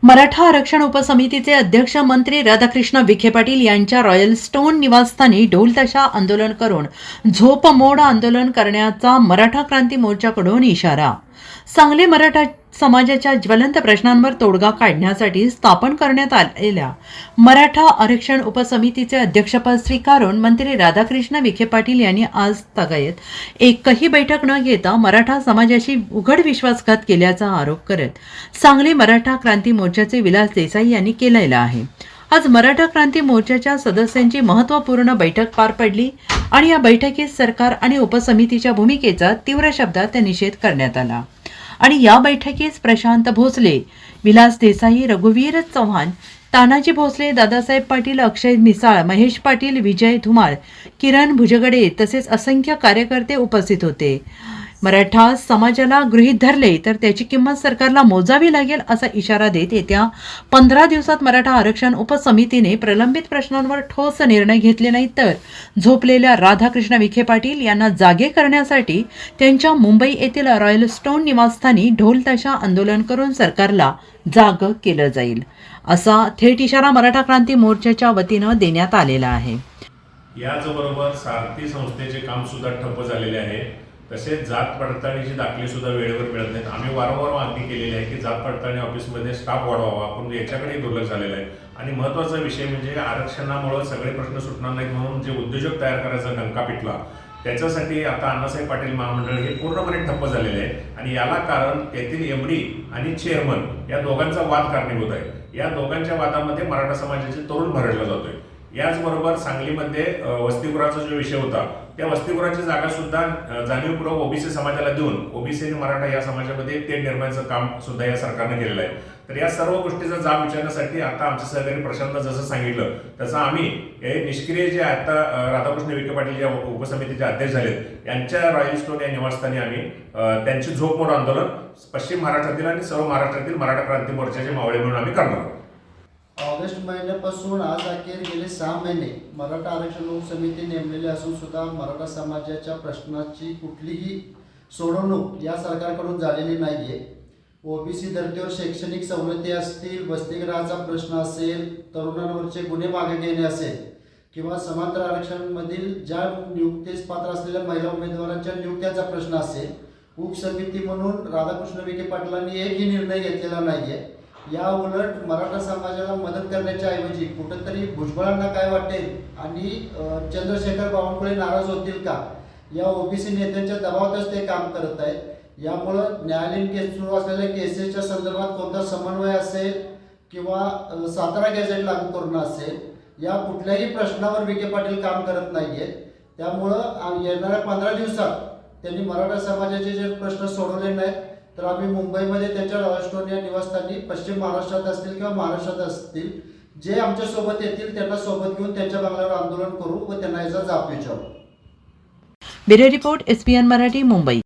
मराठा आरक्षण उपसमितीचे अध्यक्ष मंत्री राधाकृष्ण विखे पाटील यांच्या रॉयल स्टोन निवासस्थानी ढोलताशा आंदोलन करून झोपमोड आंदोलन करण्याचा मराठा क्रांती मोर्चाकडून इशारा. सांगली मराठा समाजाच्या ज्वलंत प्रश्नांवर तोडगा काढण्यासाठी स्थापन करण्यात आलेल्या मराठा आरक्षण उपसमितीचे अध्यक्षपद स्वीकारून मंत्री राधाकृष्ण विखे पाटील यांनी आज तगायत एकही बैठक न घेता मराठा समाजाशी उघड विश्वासघात केल्याचा आरोप करत सांगली मराठा क्रांती मोर्चाचे विलास देसाई यांनी केलेला आहे. आज मराठा क्रांती मोर्चाच्या सदस्यांची महत्त्वपूर्ण बैठक पार पडली आणि या बैठकीत सरकार आणि उपसमितीच्या भूमिकेचा तीव्र शब्दात निषेध करण्यात आला. आणि या बैठकीस प्रशांत भोसले, विलास देसाई, रघुवीर चव्हाण, तानाजी भोसले, दादासाहेब पाटील, अक्षय मिसाळ, महेश पाटील, विजय धुमाळ, किरण भुजगडे तसेच असंख्य कार्यकर्ते उपस्थित होते. मराठा समाजाला गृहीत धरले तर त्याची किंमत सरकारला मोजावी लागेल असा इशारा देत येत्या 15 दिवसात मराठा आरक्षण उपसमितीने प्रलंबित प्रश्नांवर ठोस निर्णय घेतले नाही तर झोपलेल्या राधाकृष्ण विखे पाटील यांना जागे करण्यासाठी त्यांच्या मुंबई येथील रॉयल स्टोन निवासस्थानी ढोलताशा आंदोलन करून सरकारला जाग केलं जाईल असा थेट इशारा मराठा क्रांती मोर्चाच्या वतीनं देण्यात आलेला आहे. याचबरोबर सारथी संस्थेचे काम सुद्धा ठप्प झालेले आहे. तसेच जात पडताळणीची दाखले सुद्धा वेळेवर मिळत नाहीत. आम्ही वारंवार मागणी केलेली आहे की जात पडताळणी ऑफिसमध्ये स्टाफ वाढवावा, पण याच्याकडे दुर्लक्ष झालेलं आहे. आणि महत्त्वाचा विषय म्हणजे आरक्षणामुळे सगळे प्रश्न सुटणार नाहीत म्हणून जे उद्योजक तयार करायचा डंका पिटला त्याच्यासाठी आता अण्णासाहेब पाटील महामंडळ हे पूर्णपणे ठप्प झालेले आहे. आणि याला कारण तेथील एमडी आणि चेअरमन या दोघांचा वाद कारणीभूत आहे. या दोघांच्या वादामध्ये मराठा समाजाचे तरुण भरडला जातोय. याचबरोबर सांगलीमध्ये वसतिगृहाचा जो विषय होता त्या वसतिगृहाची जागा सुद्धा जाणीवपूर्वक ओबीसी समाजाला देऊन ओबीसी आणि मराठा या समाजामध्ये तेढ निर्माणाचं काम सुद्धा या सरकारने केलेलं आहे. तर या सर्व गोष्टीचा जाब विचारण्यासाठी आता आमचे सहकारी प्रशांत जसं सांगितलं तसं आम्ही हे निष्क्रिय जे आता राधाकृष्ण विखे पाटील या उपसमितीचे अध्यक्ष झालेत यांच्या रॉयल स्टोन या निवासस्थानी आम्ही त्यांची झोपमोड आंदोलन पश्चिम महाराष्ट्रातील आणि सर्व महाराष्ट्रातील मराठा क्रांती मोर्चाचे मावळे म्हणून आम्ही करणार आहोत. ऑगस्ट महिन्यापासून आज अखेर गेले 6 महिने मराठा आरक्षण उपसमिती नेमलेली असून सुद्धा मराठा समाजाच्या प्रश्नाची कुठलीही सोडवणूक या सरकारकडून झालेली नाहीये. ओबीसी धर्तीवर शैक्षणिक सवलती असतील, वसतिगृहाचा प्रश्न असेल, तरुणांवरचे गुन्हे मागे घेणे असेल किंवा समांतर आरक्षणमधील ज्या नियुक्तीस पात्र असलेल्या महिला उमेदवारांच्या नियुक्त्याचा प्रश्न असेल, उपसमिती म्हणून राधाकृष्ण विखे पाटलांनी एकही निर्णय घेतलेला नाहीये. या उलट मराठा समाजाला मदत करण्याच्या ऐवजी कुठंतरी भुजबळांना काय वाटेल आणि चंद्रशेखर बावनकुळे नाराज होतील का या ओबीसी नेत्यांच्या दबावातच ते काम करत आहेत. यामुळं न्यायालयीन केस सुरू असलेल्या केसेसच्या संदर्भात कोणता समन्वय असेल किंवा सातारा गॅझेट लागू करणं असेल या कुठल्याही प्रश्नावर विखे पाटील काम करत नाहीयेत. त्यामुळं येणाऱ्या 15 दिवसात त्यांनी मराठा समाजाचे जे प्रश्न सोडवले नाहीत तर आम्ही मुंबईमध्ये त्यांच्या रॉयल स्टोन या निवासस्थानी पश्चिम महाराष्ट्रात असतील किंवा महाराष्ट्रात असतील जे आमच्या सोबत येतील त्यांना सोबत घेऊन त्यांच्या बंगल्यावर आंदोलन करू व त्यांना याचा जाब विचारू. Bureau report, SPN Marathi, Mumbai.